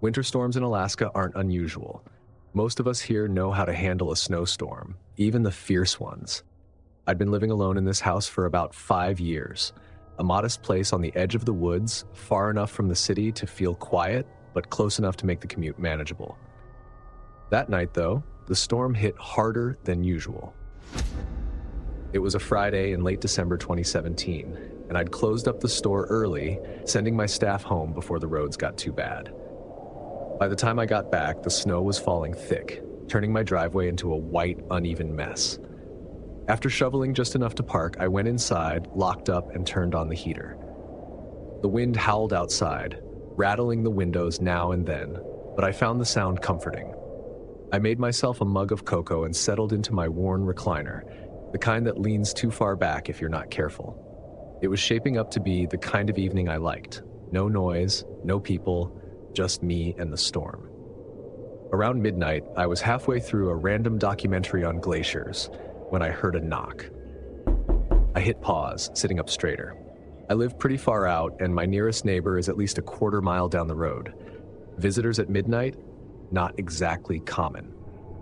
Winter storms in Alaska aren't unusual. Most of us here know how to handle a snowstorm, even the fierce ones. I'd been living alone in this house for about 5 years, a modest place on the edge of the woods, far enough from the city to feel quiet, but close enough to make the commute manageable. That night, though, the storm hit harder than usual. It was a Friday in late December 2017, and I'd closed up the store early, sending my staff home before the roads got too bad. By the time I got back, the snow was falling thick, turning my driveway into a white, uneven mess. After shoveling just enough to park, I went inside, locked up, and turned on the heater. The wind howled outside, rattling the windows now and then, but I found the sound comforting. I made myself a mug of cocoa and settled into my worn recliner, the kind that leans too far back if you're not careful. It was shaping up to be the kind of evening I liked. No noise, no people, just me and the storm. Around midnight, I was halfway through a random documentary on glaciers when I heard a knock. I hit pause, sitting up straighter. I live pretty far out, and my nearest neighbor is at least a quarter mile down the road. Visitors at midnight? Not exactly common.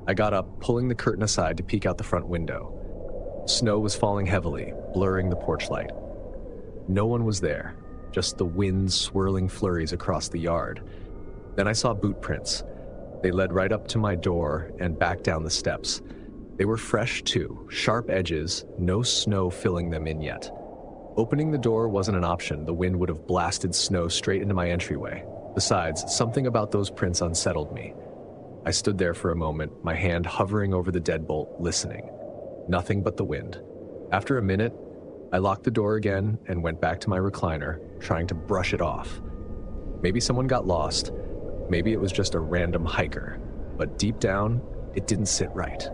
I got up, pulling the curtain aside to peek out the front window. Snow was falling heavily, blurring the porch light. No one was there, just the wind swirling flurries across the yard. Then I saw boot prints. They led right up to my door and back down the steps. They were fresh too, sharp edges, no snow filling them in yet. Opening the door wasn't an option. The wind would have blasted snow straight into my entryway. Besides, something about those prints unsettled me. I stood there for a moment, my hand hovering over the deadbolt, listening. Nothing but the wind. After a minute, I locked the door again and went back to my recliner, trying to brush it off. Maybe someone got lost. Maybe it was just a random hiker. But deep down, it didn't sit right.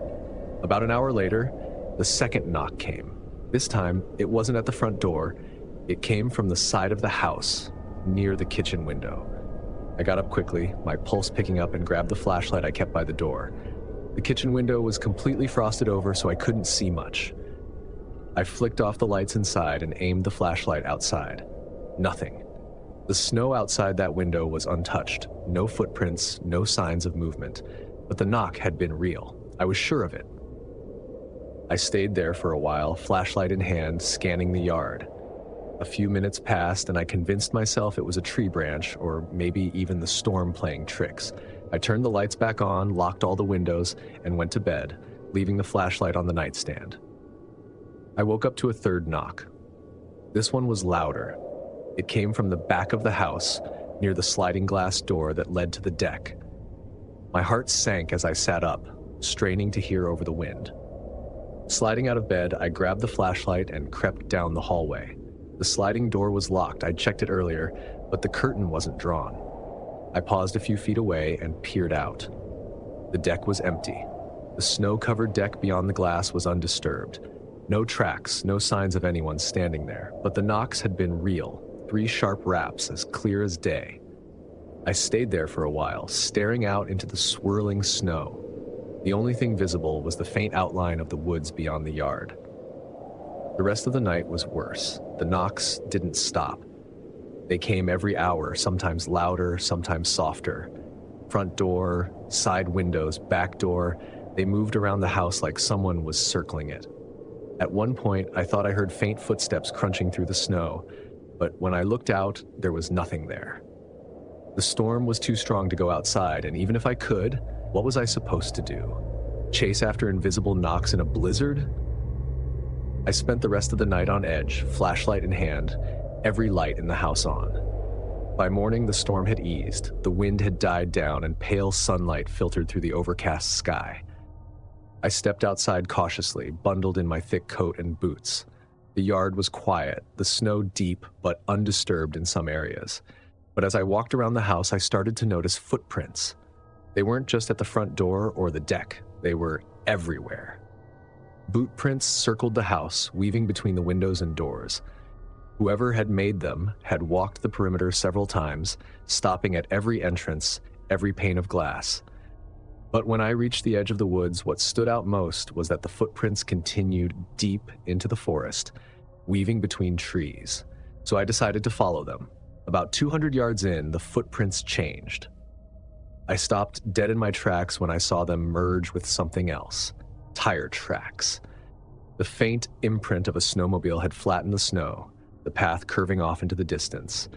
About an hour later, the second knock came. This time, it wasn't at the front door. It came from the side of the house, near the kitchen window. I got up quickly, my pulse picking up, and grabbed the flashlight I kept by the door. The kitchen window was completely frosted over, so I couldn't see much. I flicked off the lights inside and aimed the flashlight outside. Nothing. The snow outside that window was untouched. No footprints, no signs of movement. But the knock had been real. I was sure of it. I stayed there for a while, flashlight in hand, scanning the yard. A few minutes passed, and I convinced myself it was a tree branch, or maybe even the storm playing tricks. I turned the lights back on, locked all the windows, and went to bed, leaving the flashlight on the nightstand. I woke up to a third knock. This one was louder. It came from the back of the house, near the sliding glass door that led to the deck. My heart sank as I sat up, straining to hear over the wind. Sliding out of bed, I grabbed the flashlight and crept down the hallway. The sliding door was locked. I'd checked it earlier, but the curtain wasn't drawn. I paused a few feet away and peered out. The deck was empty. The snow-covered deck beyond the glass was undisturbed. No tracks, no signs of anyone standing there, but the knocks had been real, 3 sharp raps as clear as day. I stayed there for a while, staring out into the swirling snow. The only thing visible was the faint outline of the woods beyond the yard. The rest of the night was worse. The knocks didn't stop. They came every hour, sometimes louder, sometimes softer. Front door, side windows, back door, they moved around the house like someone was circling it. At one point, I thought I heard faint footsteps crunching through the snow, but when I looked out, there was nothing there. The storm was too strong to go outside, and even if I could, what was I supposed to do? Chase after invisible knocks in a blizzard? I spent the rest of the night on edge, flashlight in hand, every light in the house on. By morning, the storm had eased, the wind had died down, and pale sunlight filtered through the overcast sky. I stepped outside cautiously, bundled in my thick coat and boots. The yard was quiet, the snow deep but undisturbed in some areas. But as I walked around the house, I started to notice footprints. They weren't just at the front door or the deck, they were everywhere. Boot prints circled the house, weaving between the windows and doors. Whoever had made them had walked the perimeter several times, stopping at every entrance, every pane of glass. But when I reached the edge of the woods, what stood out most was that the footprints continued deep into the forest, weaving between trees. So I decided to follow them. About 200 yards in, the footprints changed. I stopped dead in my tracks when I saw them merge with something else. Tire tracks. The faint imprint of a snowmobile had flattened the snow, the path curving off into the distance.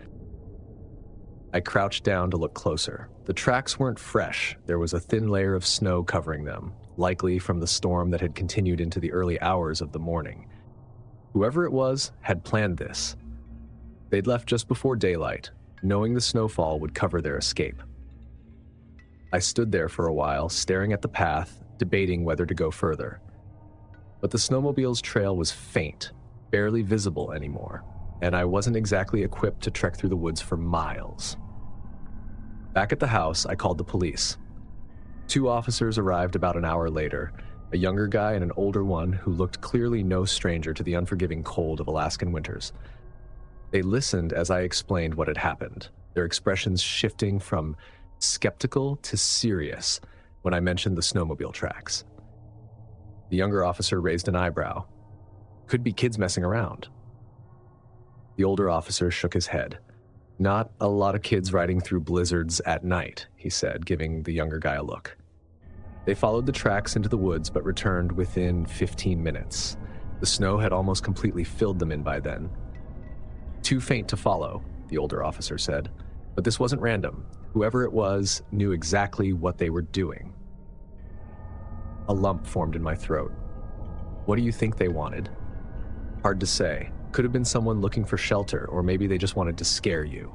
I crouched down to look closer. The tracks weren't fresh. There was a thin layer of snow covering them, likely from the storm that had continued into the early hours of the morning. Whoever it was had planned this. They'd left just before daylight, knowing the snowfall would cover their escape. I stood there for a while, staring at the path, debating whether to go further. But the snowmobile's trail was faint, barely visible anymore, and I wasn't exactly equipped to trek through the woods for miles. Back at the house, I called the police. 2 officers arrived about an hour later, a younger guy and an older one who looked clearly no stranger to the unforgiving cold of Alaskan winters. They listened as I explained what had happened, their expressions shifting from skeptical to serious when I mentioned the snowmobile tracks. The younger officer raised an eyebrow. Could be kids messing around. The older officer shook his head. Not a lot of kids riding through blizzards at night, he said, giving the younger guy a look. They followed the tracks into the woods but returned within 15 minutes. The snow had almost completely filled them in by then. Too faint to follow, the older officer said, but this wasn't random. Whoever it was knew exactly what they were doing. A lump formed in my throat. What do you think they wanted? Hard to say. Could have been someone looking for shelter, or maybe they just wanted to scare you.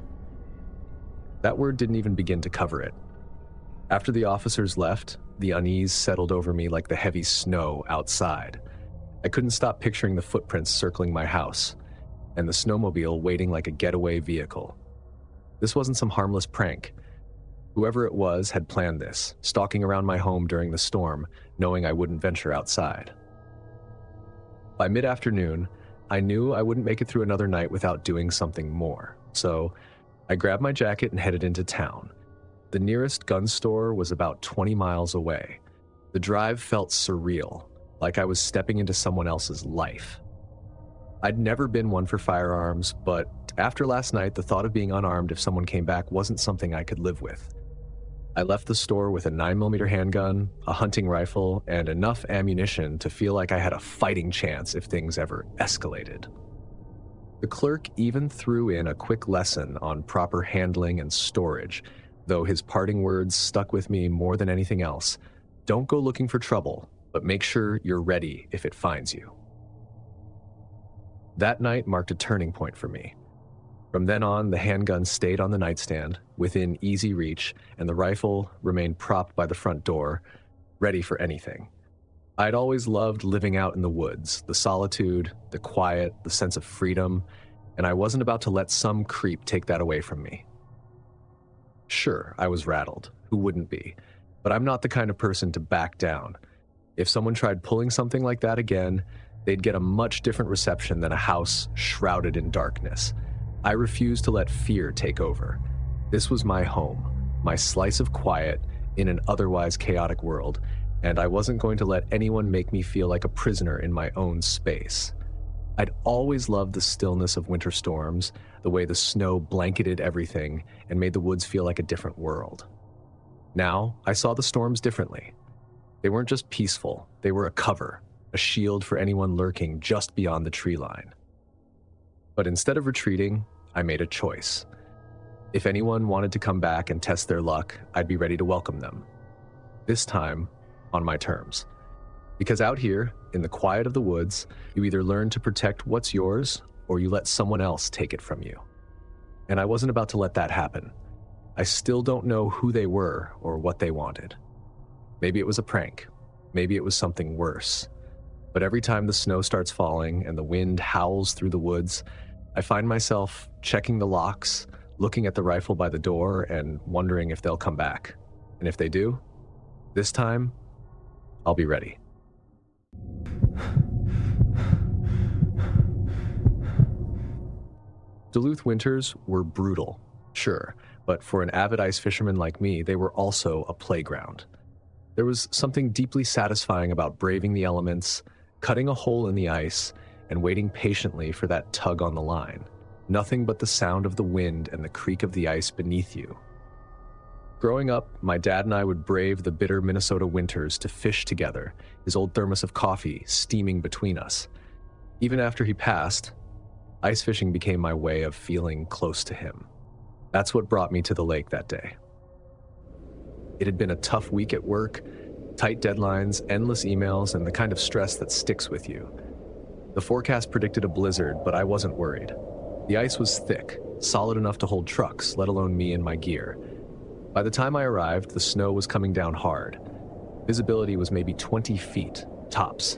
That word didn't even begin to cover it. After the officers left, the unease settled over me like the heavy snow outside. I couldn't stop picturing the footprints circling my house, and the snowmobile waiting like a getaway vehicle. This wasn't some harmless prank. Whoever it was had planned this, stalking around my home during the storm, knowing I wouldn't venture outside. By mid-afternoon, I knew I wouldn't make it through another night without doing something more, so I grabbed my jacket and headed into town. The nearest gun store was about 20 miles away. The drive felt surreal, like I was stepping into someone else's life. I'd never been one for firearms, but after last night, the thought of being unarmed if someone came back wasn't something I could live with. I left the store with a 9mm handgun, a hunting rifle, and enough ammunition to feel like I had a fighting chance if things ever escalated. The clerk even threw in a quick lesson on proper handling and storage, though his parting words stuck with me more than anything else. Don't go looking for trouble, but make sure you're ready if it finds you. That night marked a turning point for me. From then on, the handgun stayed on the nightstand, within easy reach, and the rifle remained propped by the front door, ready for anything. I'd always loved living out in the woods, the solitude, the quiet, the sense of freedom, and I wasn't about to let some creep take that away from me. Sure, I was rattled. Who wouldn't be? But I'm not the kind of person to back down. If someone tried pulling something like that again, they'd get a much different reception than a house shrouded in darkness. I refused to let fear take over. This was my home, my slice of quiet in an otherwise chaotic world, and I wasn't going to let anyone make me feel like a prisoner in my own space. I'd always loved the stillness of winter storms, the way the snow blanketed everything and made the woods feel like a different world. Now, I saw the storms differently. They weren't just peaceful, they were a cover, a shield for anyone lurking just beyond the tree line. But instead of retreating, I made a choice. If anyone wanted to come back and test their luck, I'd be ready to welcome them. This time, on my terms. Because out here, in the quiet of the woods, you either learn to protect what's yours, or you let someone else take it from you. And I wasn't about to let that happen. I still don't know who they were or what they wanted. Maybe it was a prank. Maybe it was something worse. But every time the snow starts falling and the wind howls through the woods, I find myself checking the locks, looking at the rifle by the door, and wondering if they'll come back. And if they do, this time, I'll be ready. Duluth winters were brutal, sure, but for an avid ice fisherman like me, they were also a playground. There was something deeply satisfying about braving the elements, cutting a hole in the ice, and waiting patiently for that tug on the line. Nothing but the sound of the wind and the creak of the ice beneath you. Growing up, my dad and I would brave the bitter Minnesota winters to fish together, his old thermos of coffee steaming between us. Even after he passed, ice fishing became my way of feeling close to him. That's what brought me to the lake that day. It had been a tough week at work, tight deadlines, endless emails, and the kind of stress that sticks with you. The forecast predicted a blizzard, but I wasn't worried. The ice was thick, solid enough to hold trucks, let alone me and my gear. By the time I arrived, the snow was coming down hard. Visibility was maybe 20 feet, tops.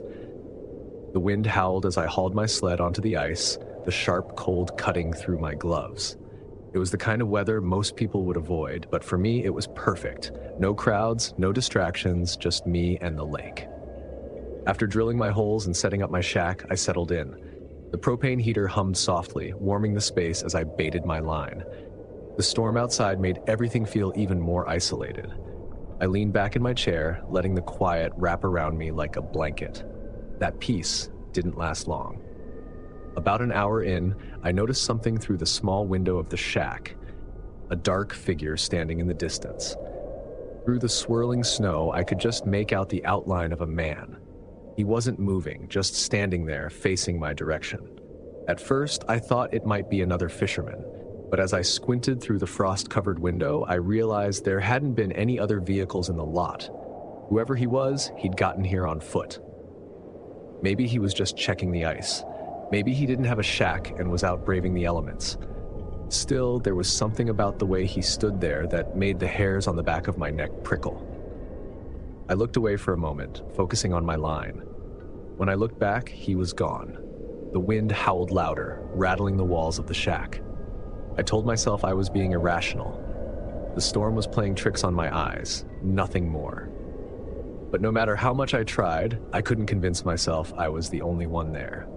The wind howled as I hauled my sled onto the ice, the sharp cold cutting through my gloves. It was the kind of weather most people would avoid, but for me it was perfect. No crowds, no distractions, just me and the lake. After drilling my holes and setting up my shack, I settled in. The propane heater hummed softly, warming the space as I baited my line. The storm outside made everything feel even more isolated. I leaned back in my chair, letting the quiet wrap around me like a blanket. That peace didn't last long. About an hour in, I noticed something through the small window of the shack, a dark figure standing in the distance. Through the swirling snow, I could just make out the outline of a man. He wasn't moving, just standing there, facing my direction. At first, I thought it might be another fisherman, but as I squinted through the frost-covered window, I realized there hadn't been any other vehicles in the lot. Whoever he was, he'd gotten here on foot. Maybe he was just checking the ice. Maybe he didn't have a shack and was out braving the elements. Still, there was something about the way he stood there that made the hairs on the back of my neck prickle. I looked away for a moment, focusing on my line. When I looked back, he was gone. The wind howled louder, rattling the walls of the shack. I told myself I was being irrational. The storm was playing tricks on my eyes, nothing more. But no matter how much I tried, I couldn't convince myself I was the only one there.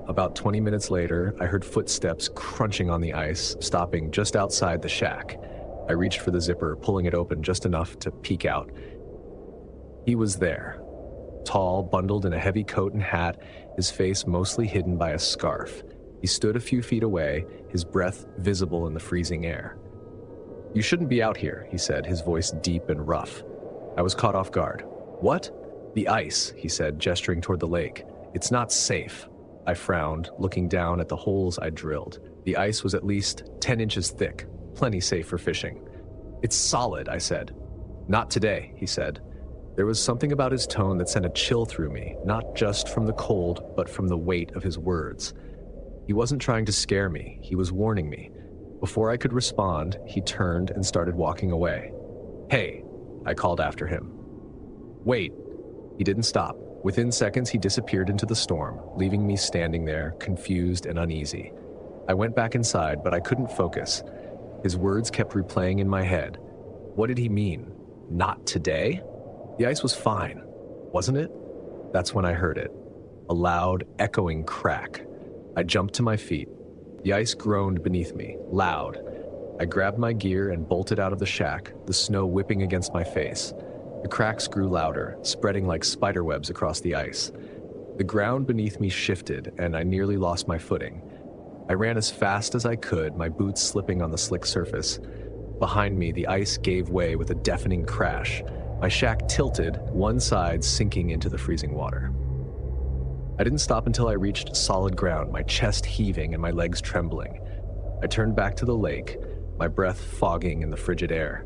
About 20 minutes later, I heard footsteps crunching on the ice, stopping just outside the shack. I reached for the zipper, pulling it open just enough to peek out. He was there, tall, bundled in a heavy coat and hat, his face mostly hidden by a scarf. He stood a few feet away, his breath visible in the freezing air. "You shouldn't be out here," he said, his voice deep and rough. I was caught off guard. "What?" "The ice," he said, gesturing toward the lake. "It's not safe." I frowned, looking down at the holes I drilled. The ice was at least 10 inches thick, plenty safe for fishing. "It's solid," I said. "Not today," he said. There was something about his tone that sent a chill through me, not just from the cold, but from the weight of his words. He wasn't trying to scare me, he was warning me. Before I could respond, he turned and started walking away. "Hey," I called after him. "Wait." He didn't stop. Within seconds, he disappeared into the storm, leaving me standing there, confused and uneasy. I went back inside, but I couldn't focus. His words kept replaying in my head. What did he mean? Not today? The ice was fine, wasn't it? That's when I heard it. A loud, echoing crack. I jumped to my feet. The ice groaned beneath me, loud. I grabbed my gear and bolted out of the shack, the snow whipping against my face. The cracks grew louder, spreading like spiderwebs across the ice. The ground beneath me shifted, and I nearly lost my footing. I ran as fast as I could, my boots slipping on the slick surface. Behind me, the ice gave way with a deafening crash. My shack tilted, one side sinking into the freezing water. I didn't stop until I reached solid ground, my chest heaving and my legs trembling. I turned back to the lake, my breath fogging in the frigid air.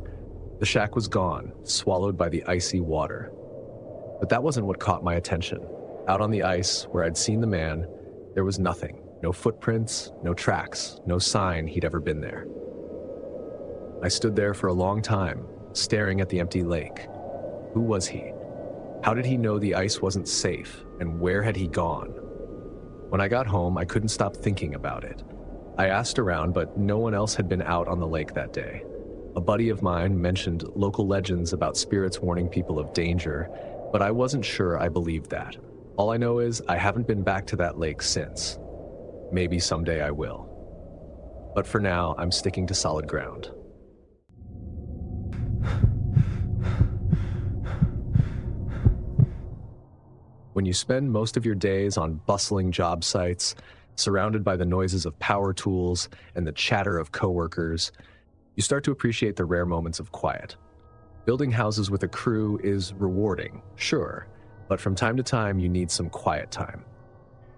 The shack was gone, swallowed by the icy water. But that wasn't what caught my attention. Out on the ice, where I'd seen the man, there was nothing. No footprints, no tracks, no sign he'd ever been there. I stood there for a long time, staring at the empty lake. Who was he? How did he know the ice wasn't safe, and where had he gone? When I got home, I couldn't stop thinking about it. I asked around, but no one else had been out on the lake that day. A buddy of mine mentioned local legends about spirits warning people of danger, but I wasn't sure I believed that. All I know is I haven't been back to that lake since. Maybe someday I will. But for now, I'm sticking to solid ground. When you spend most of your days on bustling job sites, surrounded by the noises of power tools and the chatter of coworkers, You start to appreciate the rare moments of quiet. Building houses with a crew is rewarding, sure, but from time to time you need some quiet time.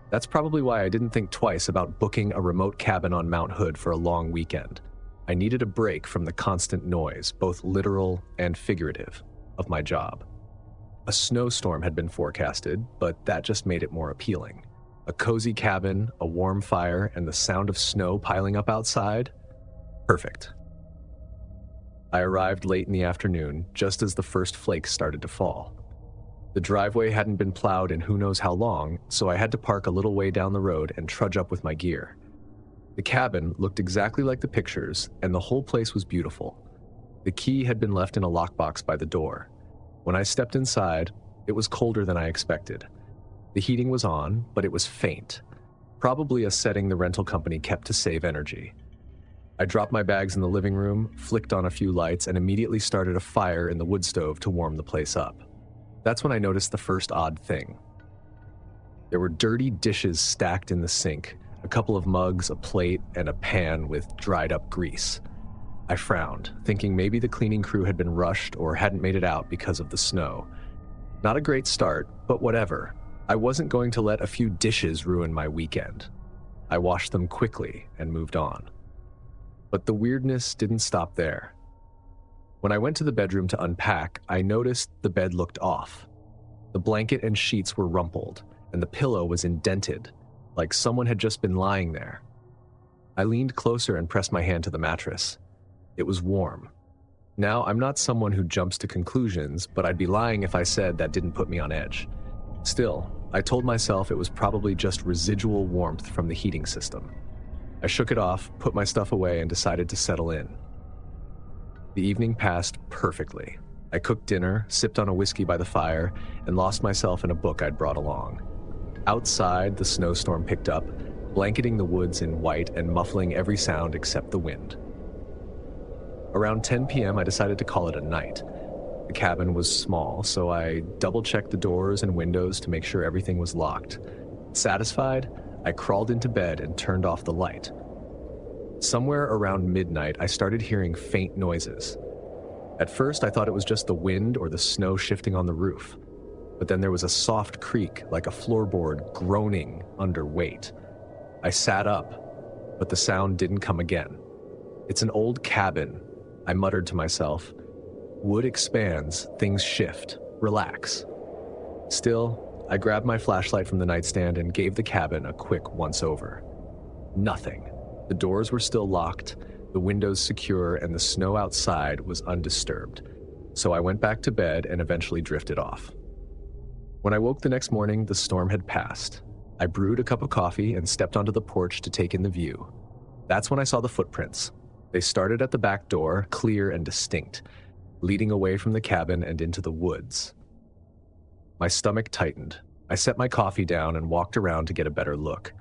That's probably why I didn't think twice about booking a remote cabin on Mount Hood for a long weekend. I needed a break from the constant noise, both literal and figurative, of my job. A snowstorm had been forecasted, but that just made it more appealing. A cozy cabin, a warm fire, and the sound of snow piling up outside? Perfect. I arrived late in the afternoon, just as the first flakes started to fall. The driveway hadn't been plowed in who knows how long, so I had to park a little way down the road and trudge up with my gear. The cabin looked exactly like the pictures, and the whole place was beautiful. The key had been left in a lockbox by the door. When I stepped inside, it was colder than I expected. The heating was on, but it was faint, probably a setting the rental company kept to save energy. I dropped my bags in the living room, flicked on a few lights, and immediately started a fire in the wood stove to warm the place up. That's when I noticed the first odd thing. There were dirty dishes stacked in the sink, a couple of mugs, a plate, and a pan with dried up grease. I frowned, thinking maybe the cleaning crew had been rushed or hadn't made it out because of the snow. Not a great start, but whatever. I wasn't going to let a few dishes ruin my weekend. I washed them quickly and moved on. But the weirdness didn't stop there. When I went to the bedroom to unpack, I noticed the bed looked off. The blanket and sheets were rumpled, and the pillow was indented, like someone had just been lying there. I leaned closer and pressed my hand to the mattress. It was warm. Now, I'm not someone who jumps to conclusions, but I'd be lying if I said that didn't put me on edge. Still, I told myself it was probably just residual warmth from the heating system. I shook it off, put my stuff away, and decided to settle in. The evening passed perfectly. I cooked dinner, sipped on a whiskey by the fire, and lost myself in a book I'd brought along. Outside, the snowstorm picked up, blanketing the woods in white and muffling every sound except the wind. Around 10 p.m., I decided to call it a night. The cabin was small, so I double-checked the doors and windows to make sure everything was locked. Satisfied, I crawled into bed and turned off the light. Somewhere around midnight, I started hearing faint noises. At first, I thought it was just the wind or the snow shifting on the roof. But then there was a soft creak, like a floorboard groaning under weight. I sat up, but the sound didn't come again. It's an old cabin, I muttered to myself. Wood expands, things shift, relax. Still, I grabbed my flashlight from the nightstand and gave the cabin a quick once-over. Nothing. The doors were still locked, the windows secure, and the snow outside was undisturbed. So I went back to bed and eventually drifted off. When I woke the next morning, the storm had passed. I brewed a cup of coffee and stepped onto the porch to take in the view. That's when I saw the footprints. They started at the back door, clear and distinct, leading away from the cabin and into the woods. My stomach tightened. I set my coffee down and walked around to get a better look.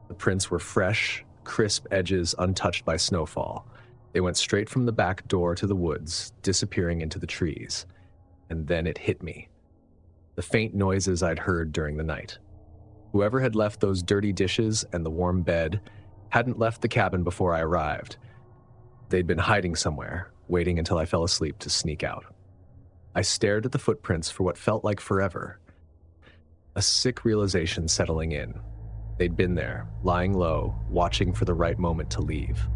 The prints were fresh, crisp edges untouched by snowfall. They went straight from the back door to the woods, disappearing into the trees. And then it hit me. The faint noises I'd heard during the night. Whoever had left those dirty dishes and the warm bed hadn't left the cabin before I arrived. They'd been hiding somewhere, waiting until I fell asleep to sneak out. I stared at the footprints for what felt like forever. A sick realization settling in. They'd been there, lying low, watching for the right moment to leave.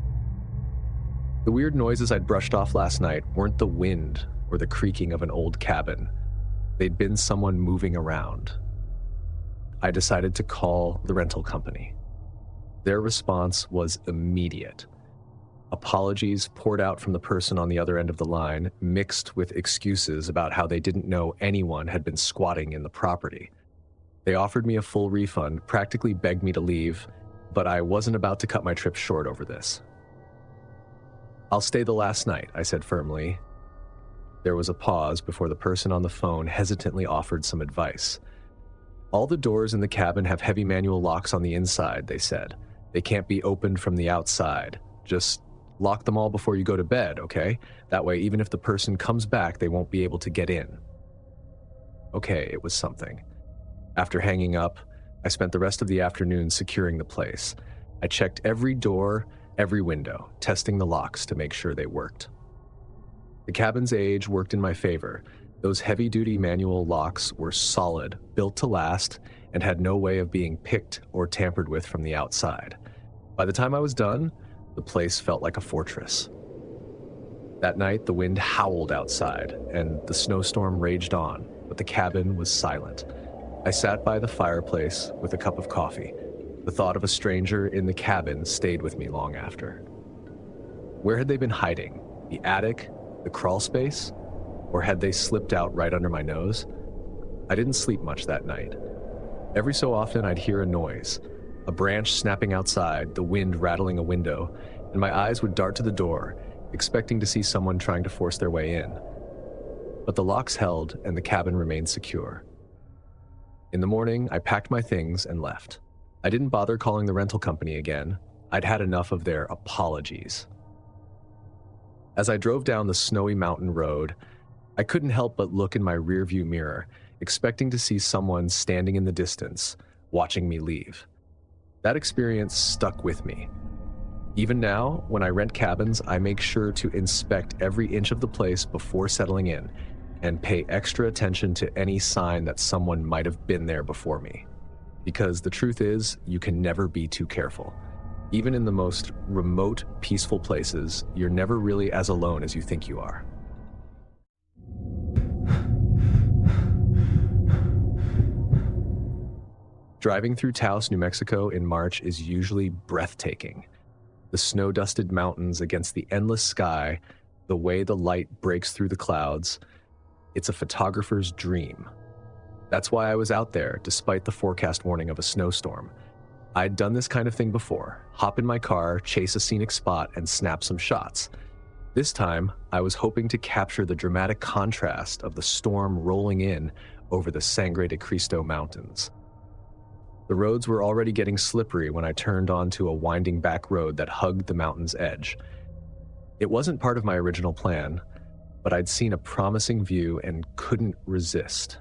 The weird noises I'd brushed off last night weren't the wind or the creaking of an old cabin. They'd been someone moving around. I decided to call the rental company. Their response was immediate. Apologies poured out from the person on the other end of the line, mixed with excuses about how they didn't know anyone had been squatting in the property. They offered me a full refund, practically begged me to leave, but I wasn't about to cut my trip short over this. "I'll stay the last night," I said firmly. There was a pause before the person on the phone hesitantly offered some advice. "All the doors in the cabin have heavy manual locks on the inside," they said. "They can't be opened from the outside. Just lock them all before you go to bed, okay? That way, even if the person comes back, they won't be able to get in." Okay, it was something. After hanging up, I spent the rest of the afternoon securing the place. I checked every door, every window, testing the locks to make sure they worked. The cabin's age worked in my favor. Those heavy-duty manual locks were solid, built to last, and had no way of being picked or tampered with from the outside. By the time I was done, the place felt like a fortress. That night, the wind howled outside, and the snowstorm raged on, but the cabin was silent. I sat by the fireplace with a cup of coffee. The thought of a stranger in the cabin stayed with me long after. Where had they been hiding? The attic? The crawl space? Or had they slipped out right under my nose? I didn't sleep much that night. Every so often I'd hear a noise, a branch snapping outside, the wind rattling a window, and my eyes would dart to the door, expecting to see someone trying to force their way in. But the locks held and the cabin remained secure. In the morning, I packed my things and left. I didn't bother calling the rental company again. I'd had enough of their apologies. As I drove down the snowy mountain road, I couldn't help but look in my rearview mirror, expecting to see someone standing in the distance, watching me leave. That experience stuck with me. Even now, when I rent cabins, I make sure to inspect every inch of the place before settling in, and pay extra attention to any sign that someone might have been there before me. Because the truth is, you can never be too careful. Even in the most remote, peaceful places, you're never really as alone as you think you are. Driving through Taos, New Mexico in March is usually breathtaking. The snow-dusted mountains against the endless sky, the way the light breaks through the clouds, it's a photographer's dream. That's why I was out there, despite the forecast warning of a snowstorm. I'd done this kind of thing before, hop in my car, chase a scenic spot, and snap some shots. This time, I was hoping to capture the dramatic contrast of the storm rolling in over the Sangre de Cristo Mountains. The roads were already getting slippery when I turned onto a winding back road that hugged the mountain's edge. It wasn't part of my original plan, but I'd seen a promising view and couldn't resist.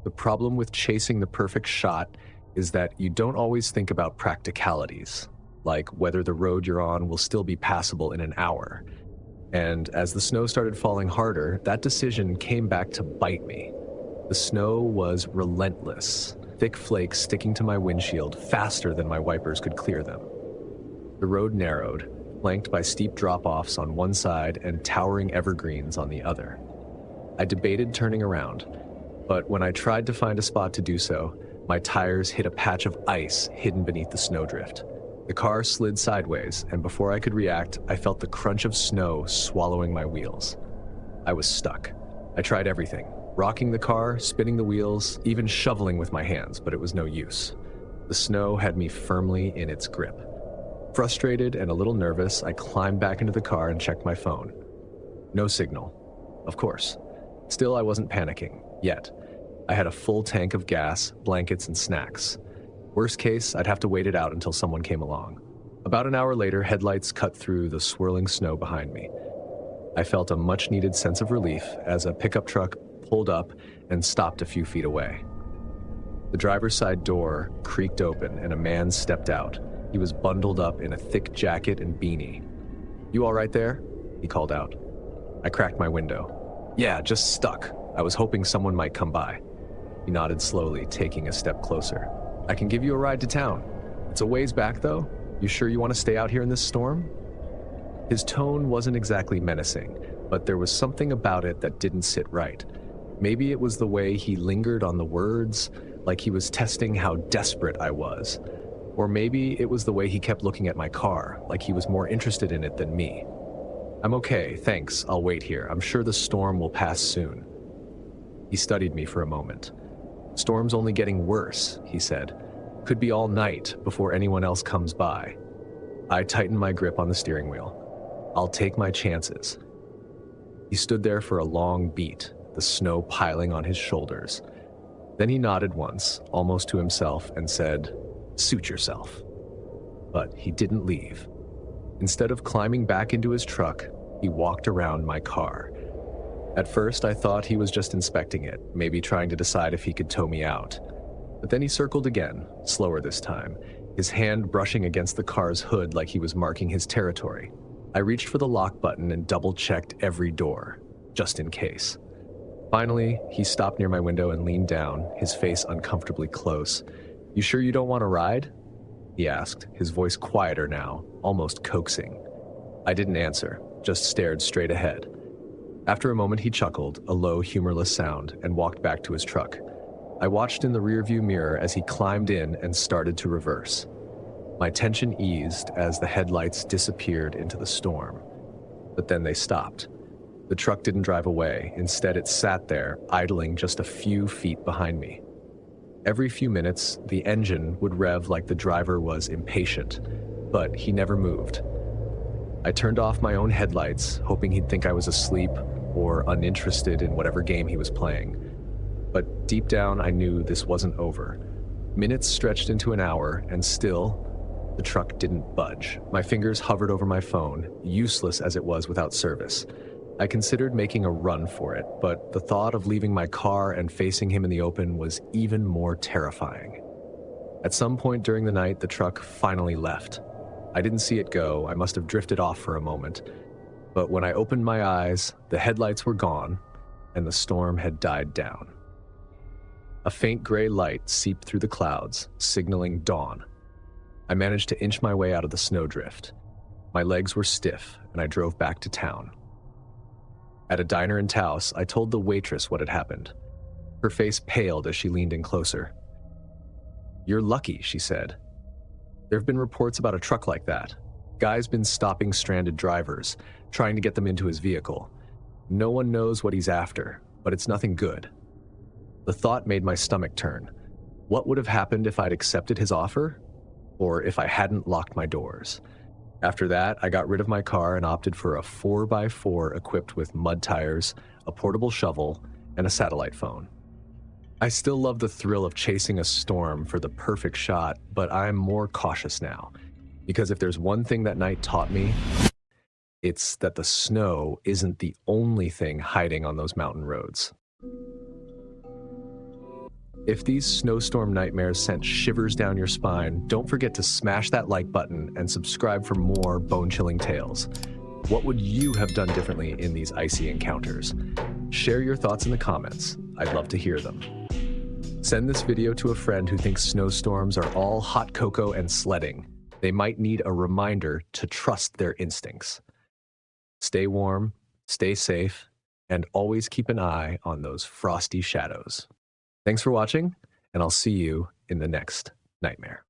The problem with chasing the perfect shot is that you don't always think about practicalities, like whether the road you're on will still be passable in an hour. And as the snow started falling harder, that decision came back to bite me. The snow was relentless, thick flakes sticking to my windshield faster than my wipers could clear them. The road narrowed, flanked by steep drop-offs on one side and towering evergreens on the other. I debated turning around, but when I tried to find a spot to do so, my tires hit a patch of ice hidden beneath the snowdrift. The car slid sideways, and before I could react, I felt the crunch of snow swallowing my wheels. I was stuck. I tried everything, rocking the car, spinning the wheels, even shoveling with my hands, but it was no use. The snow had me firmly in its grip. Frustrated and a little nervous, I climbed back into the car and checked my phone. No signal. Of course. Still, I wasn't panicking, yet. I had a full tank of gas, blankets, and snacks. Worst case, I'd have to wait it out until someone came along. About an hour later, headlights cut through the swirling snow behind me. I felt a much-needed sense of relief as a pickup truck pulled up and stopped a few feet away. The driver's side door creaked open and a man stepped out. He was bundled up in a thick jacket and beanie. "You all right there?" he called out. I cracked my window. "Yeah, just stuck. I was hoping someone might come by." He nodded slowly, taking a step closer. "I can give you a ride to town. It's a ways back, though. You sure you want to stay out here in this storm?" His tone wasn't exactly menacing, but there was something about it that didn't sit right. Maybe it was the way he lingered on the words, like he was testing how desperate I was. Or maybe it was the way he kept looking at my car, like he was more interested in it than me. "I'm okay, thanks. I'll wait here. I'm sure the storm will pass soon." He studied me for a moment. "Storm's only getting worse," he said. "Could be all night before anyone else comes by." I tightened my grip on the steering wheel. "I'll take my chances." He stood there for a long beat, the snow piling on his shoulders. Then he nodded once, almost to himself, and said, "Suit yourself." But he didn't leave. Instead of climbing back into his truck, he walked around my car. At first, I thought he was just inspecting it, maybe trying to decide if he could tow me out. But then he circled again, slower this time, his hand brushing against the car's hood like he was marking his territory. I reached for the lock button and double-checked every door, just in case. Finally, he stopped near my window and leaned down, his face uncomfortably close. "You sure you don't want to ride?" he asked, his voice quieter now, almost coaxing. I didn't answer, just stared straight ahead. After a moment, he chuckled, a low, humorless sound, and walked back to his truck. I watched in the rearview mirror as he climbed in and started to reverse. My tension eased as the headlights disappeared into the storm. But then they stopped. The truck didn't drive away. Instead, it sat there, idling just a few feet behind me. Every few minutes, the engine would rev like the driver was impatient, but he never moved. I turned off my own headlights, hoping he'd think I was asleep or uninterested in whatever game he was playing. But deep down, I knew this wasn't over. Minutes stretched into an hour, and still, the truck didn't budge. My fingers hovered over my phone, useless as it was without service. I considered making a run for it, but the thought of leaving my car and facing him in the open was even more terrifying. At some point during the night, the truck finally left. I didn't see it go. I must have drifted off for a moment. But when I opened my eyes, the headlights were gone, and the storm had died down. A faint gray light seeped through the clouds, signaling dawn. I managed to inch my way out of the snowdrift. My legs were stiff, and I drove back to town. At a diner in Taos, I told the waitress what had happened. Her face paled as she leaned in closer. "You're lucky," she said. "There have been reports about a truck like that. Guy's been stopping stranded drivers, trying to get them into his vehicle. No one knows what he's after, but it's nothing good." The thought made my stomach turn. What would have happened if I'd accepted his offer? Or if I hadn't locked my doors? After that, I got rid of my car and opted for a 4x4 equipped with mud tires, a portable shovel, and a satellite phone. I still love the thrill of chasing a storm for the perfect shot, but I'm more cautious now. Because if there's one thing that night taught me, it's that the snow isn't the only thing hiding on those mountain roads. If these snowstorm nightmares sent shivers down your spine, don't forget to smash that like button and subscribe for more bone-chilling tales. What would you have done differently in these icy encounters? Share your thoughts in the comments. I'd love to hear them. Send this video to a friend who thinks snowstorms are all hot cocoa and sledding. They might need a reminder to trust their instincts. Stay warm, stay safe, and always keep an eye on those frosty shadows. Thanks for watching, and I'll see you in the next nightmare.